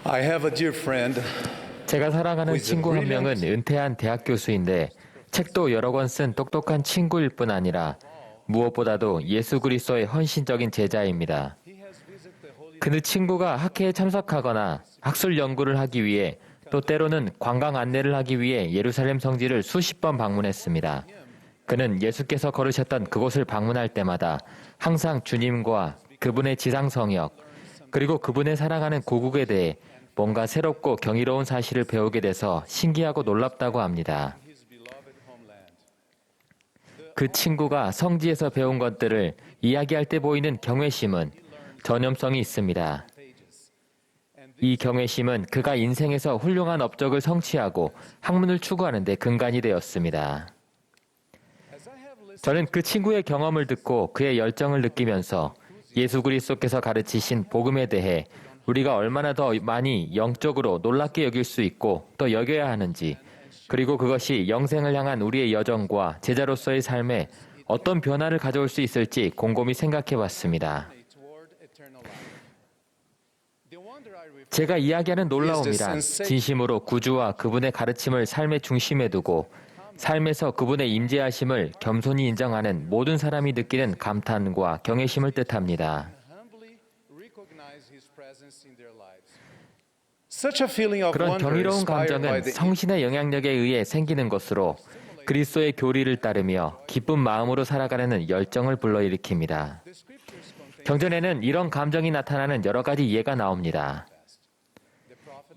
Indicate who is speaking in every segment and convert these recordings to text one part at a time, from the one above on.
Speaker 1: I have a dear friend.
Speaker 2: 제가 사랑하는 친구 한 명은 은퇴한 대학 교수인데 책도 여러 권 쓴 똑똑한 친구일 뿐 아니라 무엇보다도 예수 그리스도의 헌신적인 제자입니다. 그는 친구가 학회에 참석하거나 학술 연구를 하기 위해 또 때로는 관광 안내를 하기 위해 예루살렘 성지를 수십 번 방문했습니다. 그는 예수께서 걸으셨던 그곳을 방문할 때마다 항상 주님과 그분의 지상성역, 그리고 그분의 사랑하는 고국에 대해 뭔가 새롭고 경이로운 사실을 배우게 돼서 신기하고 놀랍다고 합니다. 그 친구가 성지에서 배운 것들을 이야기할 때 보이는 경외심은 전염성이 있습니다. 이 경외심은 그가 인생에서 훌륭한 업적을 성취하고 학문을 추구하는 데 근간이 되었습니다. 저는 그 친구의 경험을 듣고 그의 열정을 느끼면서 예수 그리스도께서 가르치신 복음에 대해 우리가 얼마나 더 많이 영적으로 놀랍게 여길 수 있고 또 여겨야 하는지, 그리고 그것이 영생을 향한 우리의 여정과 제자로서의 삶에 어떤 변화를 가져올 수 있을지 곰곰이 생각해 봤습니다. 제가 이야기하는 놀라움이란 진심으로 구주와 그분의 가르침을 삶의 중심에 두고 삶에서 그분의 임재하심을 겸손히 인정하는 모든 사람이 느끼는 감탄과 경외심을 뜻합니다. 그런 경이로운 감정은 성신의 영향력에 의해 생기는 것으로 그리스도의 교리를 따르며 기쁜 마음으로 살아가려는 열정을 불러일으킵니다. 경전에는 이런 감정이 나타나는 여러 가지 예가 나옵니다.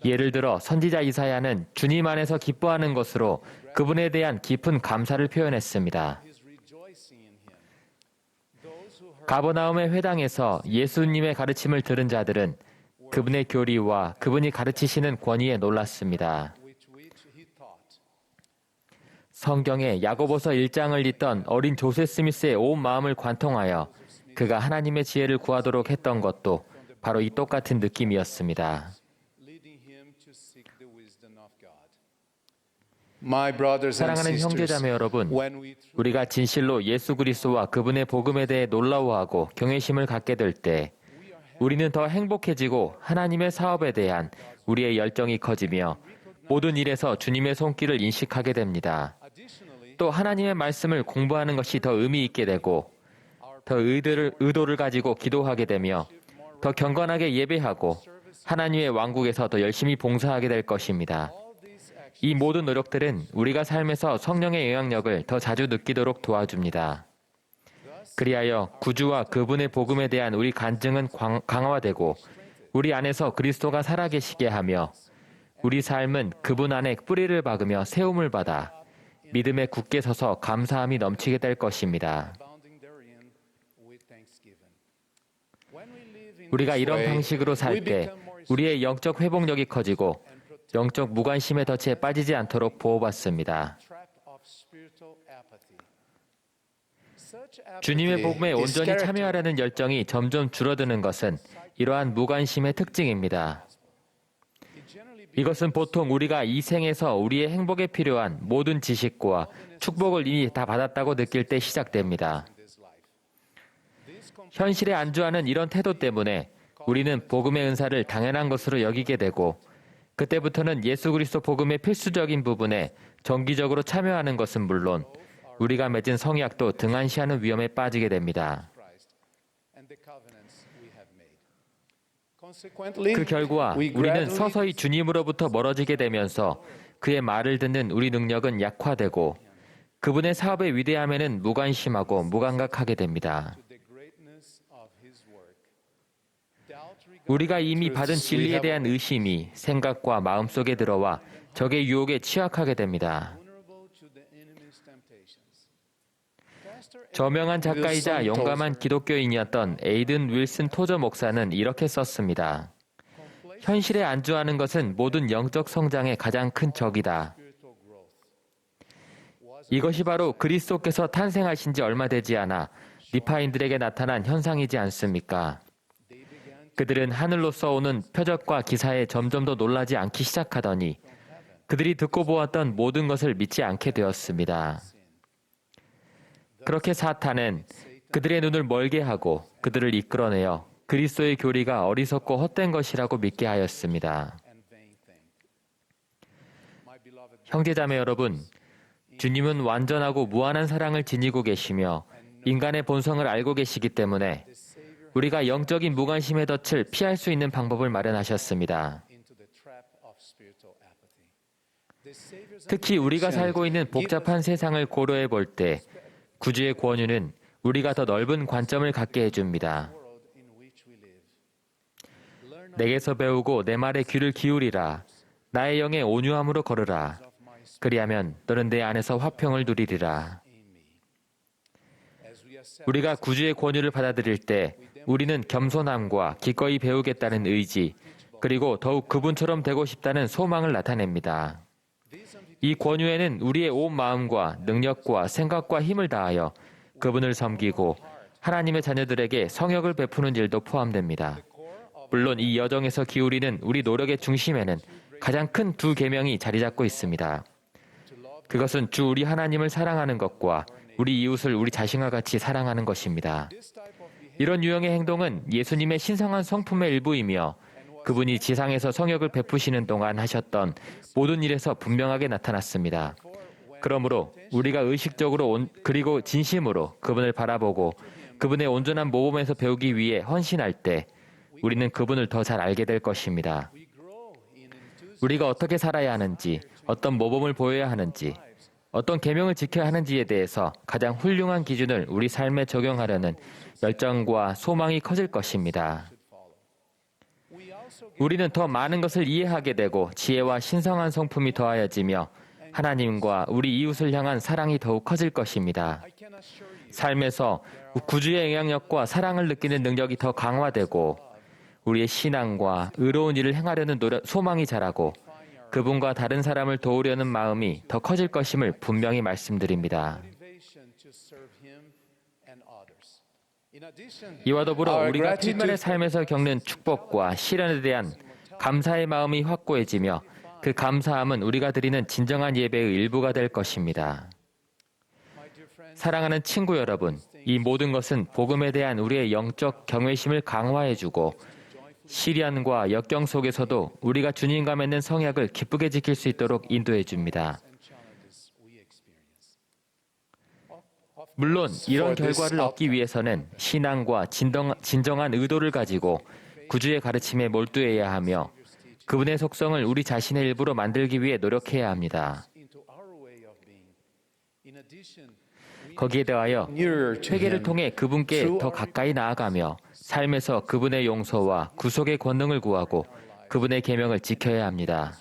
Speaker 2: 예를 들어 선지자 이사야는 주님 안에서 기뻐하는 것으로 그분에 대한 깊은 감사를 표현했습니다. 가버나움의 회당에서 예수님의 가르침을 들은 자들은 그분의 교리와 그분이 가르치시는 권위에 놀랐습니다. 성경에 야고보서 1장을 읽던 어린 조세 스미스의 온 마음을 관통하여 그가 하나님의 지혜를 구하도록 했던 것도 바로 이 똑같은 느낌이었습니다. 사랑하는 형제자매 여러분, 우리가 진실로 예수 그리스도와 그분의 복음에 대해 놀라워하고 경외심을 갖게 될 때 우리는 더 행복해지고 하나님의 사업에 대한 우리의 열정이 커지며 모든 일에서 주님의 손길을 인식하게 됩니다. 또 하나님의 말씀을 공부하는 것이 더 의미 있게 되고 더 의도를 가지고 기도하게 되며 더 경건하게 예배하고 하나님의 왕국에서 더 열심히 봉사하게 될 것입니다. 이 모든 노력들은 우리가 삶에서 성령의 영향력을 더 자주 느끼도록 도와줍니다. 그리하여 구주와 그분의 복음에 대한 우리 간증은 강화되고 우리 안에서 그리스도가 살아계시게 하며 우리 삶은 그분 안에 뿌리를 박으며 세움을 받아 믿음에 굳게 서서 감사함이 넘치게 될 것입니다. 우리가 이런 방식으로 살 때 우리의 영적 회복력이 커지고 영적 무관심의 덫에 빠지지 않도록 보호받습니다. 주님의 복음에 온전히 참여하려는 열정이 점점 줄어드는 것은 이러한 무관심의 특징입니다. 이것은 보통 우리가 이 생에서 우리의 행복에 필요한 모든 지식과 축복을 이미 다 받았다고 느낄 때 시작됩니다. 현실에 안주하는 이런 태도 때문에 우리는 복음의 은사를 당연한 것으로 여기게 되고 그때부터는 예수 그리스도 복음의 필수적인 부분에 정기적으로 참여하는 것은 물론 우리가 맺은 성약도 등한시하는 위험에 빠지게 됩니다. 그 결과 우리는 서서히 주님으로부터 멀어지게 되면서 그의 말을 듣는 우리 능력은 약화되고 그분의 사업의 위대함에는 무관심하고 무감각하게 됩니다. 우리가 이미 받은 진리에 대한 의심이 생각과 마음속에 들어와 적의 유혹에 취약하게 됩니다. 저명한 작가이자 용감한 기독교인이었던 에이든 윌슨 토저 목사는 이렇게 썼습니다. 현실에 안주하는 것은 모든 영적 성장의 가장 큰 적이다. 이것이 바로 그리스도께서 탄생하신 지 얼마 되지 않아 니파인들에게 나타난 현상이지 않습니까? 그들은 하늘로서 오는 표적과 기사에 점점 더 놀라지 않기 시작하더니 그들이 듣고 보았던 모든 것을 믿지 않게 되었습니다. 그렇게 사탄은 그들의 눈을 멀게 하고 그들을 이끌어내어 그리스도의 교리가 어리석고 헛된 것이라고 믿게 하였습니다. 형제자매 여러분, 주님은 완전하고 무한한 사랑을 지니고 계시며 인간의 본성을 알고 계시기 때문에 우리가 영적인 무관심의 덫을 피할 수 있는 방법을 마련하셨습니다. 특히 우리가 살고 있는 복잡한 세상을 고려해 볼 때 구주의 권유는 우리가 더 넓은 관점을 갖게 해줍니다. 내게서 배우고 내 말에 귀를 기울이라. 나의 영에 온유함으로 걸으라. 그리하면 너는 내 안에서 화평을 누리리라. 우리가 구주의 권유를 받아들일 때 우리는 겸손함과 기꺼이 배우겠다는 의지, 그리고 더욱 그분처럼 되고 싶다는 소망을 나타냅니다. 이 권유에는 우리의 온 마음과 능력과 생각과 힘을 다하여 그분을 섬기고 하나님의 자녀들에게 성역을 베푸는 일도 포함됩니다. 물론 이 여정에서 기울이는 우리 노력의 중심에는 가장 큰 두 계명이 자리 잡고 있습니다. 그것은 주 우리 하나님을 사랑하는 것과 우리 이웃을 우리 자신과 같이 사랑하는 것입니다. 이런 유형의 행동은 예수님의 신성한 성품의 일부이며 그분이 지상에서 성역을 베푸시는 동안 하셨던 모든 일에서 분명하게 나타났습니다. 그러므로 우리가 의식적으로 그리고 진심으로 그분을 바라보고 그분의 온전한 모범에서 배우기 위해 헌신할 때 우리는 그분을 더 잘 알게 될 것입니다. 우리가 어떻게 살아야 하는지, 어떤 모범을 보여야 하는지, 어떤 계명을 지켜야 하는지에 대해서 가장 훌륭한 기준을 우리 삶에 적용하려는 열정과 소망이 커질 것입니다. 우리는 더 많은 것을 이해하게 되고 지혜와 신성한 성품이 더하여지며 하나님과 우리 이웃을 향한 사랑이 더욱 커질 것입니다. 삶에서 구주의 영향력과 사랑을 느끼는 능력이 더 강화되고 우리의 신앙과 의로운 일을 행하려는 소망이 자라고 그분과 다른 사람을 도우려는 마음이 더 커질 것임을 분명히 말씀드립니다. 이와 더불어 우리가 필면의 삶에서 겪는 축복과 시련에 대한 감사의 마음이 확고해지며 그 감사함은 우리가 드리는 진정한 예배의 일부가 될 것입니다. 사랑하는 친구 여러분, 이 모든 것은 복음에 대한 우리의 영적 경외심을 강화해주고 시련과 역경 속에서도 우리가 주님과 맺는 성약을 기쁘게 지킬 수 있도록 인도해줍니다. 물론 이런 결과를 얻기 위해서는 신앙과 진정한 의도를 가지고 구주의 가르침에 몰두해야 하며 그분의 속성을 우리 자신의 일부로 만들기 위해 노력해야 합니다. 거기에 대하여 회개를 통해 그분께 더 가까이 나아가며 삶에서 그분의 용서와 구속의 권능을 구하고 그분의 계명을 지켜야 합니다.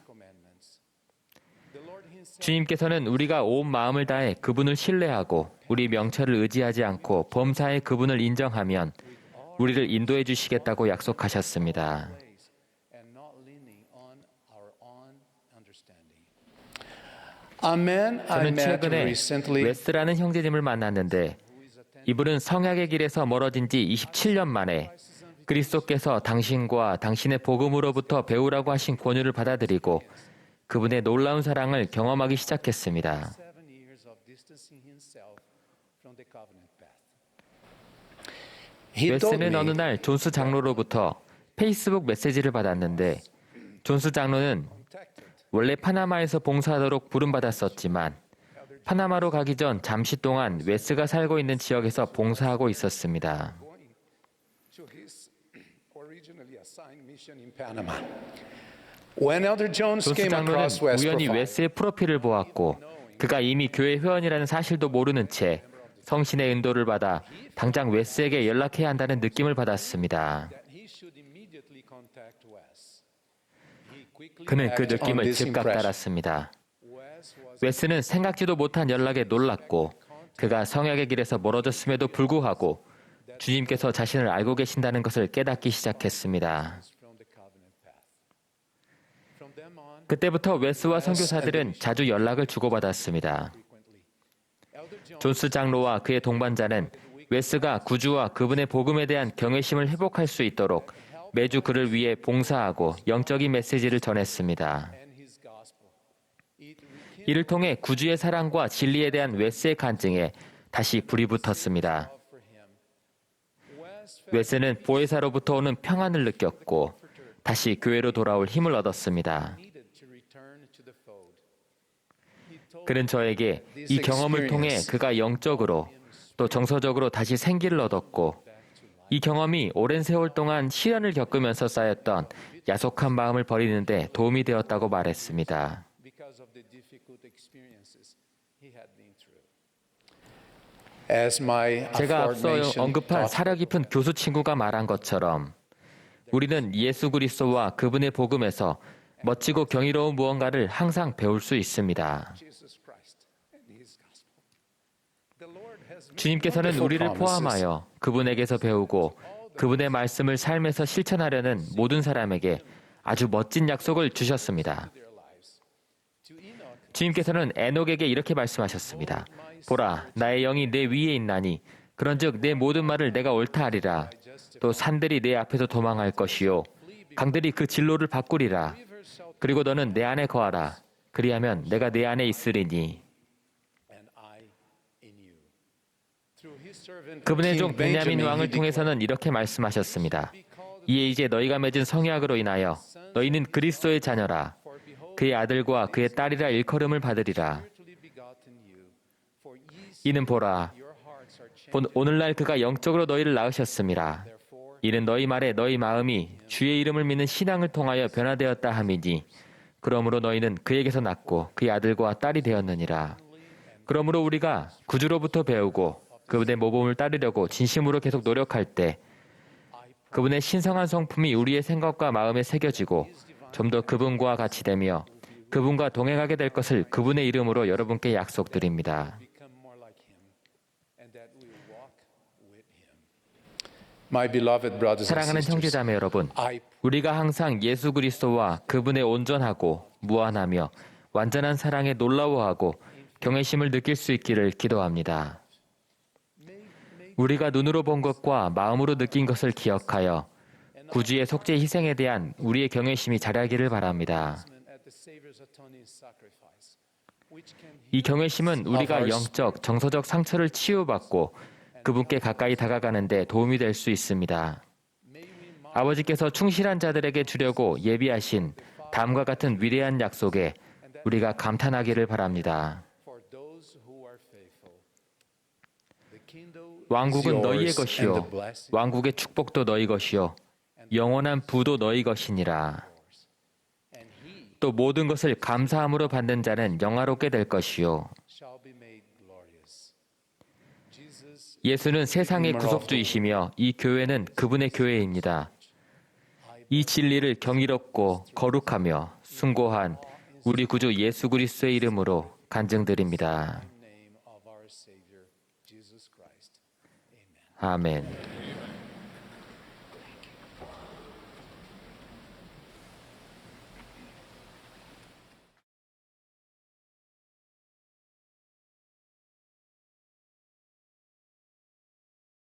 Speaker 2: 주님께서는 우리가 온 마음을 다해 그분을 신뢰하고 우리 명철을 의지하지 않고 범사에 그분을 인정하면 우리를 인도해 주시겠다고 약속하셨습니다. 저는 최근에 웨스라는 형제님을 만났는데 이분은 성약의 길에서 멀어진 지 27년 만에 그리스도께서 당신과 당신의 복음으로부터 배우라고 하신 권유를 받아들이고 그분의 놀라운 사랑을 경험하기 시작했습니다. 웨스는 어느 날 존스 장로로부터 페이스북 메시지를 받았는데 존스 장로는 원래 파나마에서 봉사하도록 부름받았었지만 파나마로 가기 전 잠시 동안 웨스가 살고 있는 지역에서 봉사하고 있었습니다. 존스 장로는 우연히 웨스의 프로필을 보았고 그가 이미 교회 회원이라는 사실도 모르는 채 성신의 인도를 받아 당장 웨스에게 연락해야 한다는 느낌을 받았습니다. 그는 그 느낌을 즉각 따랐습니다. 웨스는 생각지도 못한 연락에 놀랐고 그가 성약의 길에서 멀어졌음에도 불구하고 주님께서 자신을 알고 계신다는 것을 깨닫기 시작했습니다. 그때부터 웨스와 선교사들은 자주 연락을 주고받았습니다. 존스 장로와 그의 동반자는 웨스가 구주와 그분의 복음에 대한 경외심을 회복할 수 있도록 매주 그를 위해 봉사하고 영적인 메시지를 전했습니다. 이를 통해 구주의 사랑과 진리에 대한 웨스의 간증에 다시 불이 붙었습니다. 웨스는 보혜사로부터 오는 평안을 느꼈고 다시 교회로 돌아올 힘을 얻었습니다. 그는 저에게 이 경험을 통해 그가 영적으로 또 정서적으로 다시 생기를 얻었고 이 경험이 오랜 세월 동안 시련을 겪으면서 쌓였던 야속한 마음을 버리는 데 도움이 되었다고 말했습니다. 제가 앞서 언급한 사려 깊은 교수 친구가 말한 것처럼 우리는 예수 그리스도와 그분의 복음에서 멋지고 경이로운 무언가를 항상 배울 수 있습니다. 주님께서는 우리를 포함하여 그분에게서 배우고 그분의 말씀을 삶에서 실천하려는 모든 사람에게 아주 멋진 약속을 주셨습니다. 주님께서는 에녹에게 이렇게 말씀하셨습니다. 보라, 나의 영이 내 위에 있나니 그런즉 내 모든 말을 내가 옳다 하리라. 또 산들이 내 앞에서 도망할 것이요 강들이 그 진로를 바꾸리라. 그리고 너는 내 안에 거하라. 그리하면 내가 내 안에 있으리니. 그분의 종 베냐민 왕을 통해서는 이렇게 말씀하셨습니다. 이에 이제 너희가 맺은 성약으로 인하여 너희는 그리스도의 자녀라. 그의 아들과 그의 딸이라 일컬음을 받으리라. 이는 보라, 오늘날 그가 영적으로 너희를 낳으셨음이라. 이는 너희 말에 너희 마음이 주의 이름을 믿는 신앙을 통하여 변화되었다 함이니 그러므로 너희는 그에게서 낳고 그의 아들과 딸이 되었느니라. 그러므로 우리가 구주로부터 배우고 그분의 모범을 따르려고 진심으로 계속 노력할 때 그분의 신성한 성품이 우리의 생각과 마음에 새겨지고 좀 더 그분과 같이 되며 그분과 동행하게 될 것을 그분의 이름으로 여러분께 약속드립니다. 사랑하는 형제자매 여러분, 우리가 항상 예수 그리스도와 그분의 온전하고 무한하며 완전한 사랑에 놀라워하고 경외심을 느낄 수 있기를 기도합니다. 우리가 눈으로 본 것과 마음으로 느낀 것을 기억하여 구주의 속죄 희생에 대한 우리의 경외심이 자라기를 바랍니다. 이 경외심은 우리가 영적, 정서적 상처를 치유받고 그분께 가까이 다가가는 데 도움이 될 수 있습니다. 아버지께서 충실한 자들에게 주려고 예비하신 다음과 같은 위대한 약속에 우리가 감탄하기를 바랍니다. 왕국은 너희의 것이요 왕국의 축복도 너희 것이요 영원한 부도 너희 것이니라. 또 모든 것을 감사함으로 받는 자는 영화롭게 될 것이요 예수는 세상의 구속주이시며 이 교회는 그분의 교회입니다. 이 진리를 경이롭고 거룩하며 숭고한 우리 구주 예수 그리스도의 이름으로 간증드립니다. 아멘.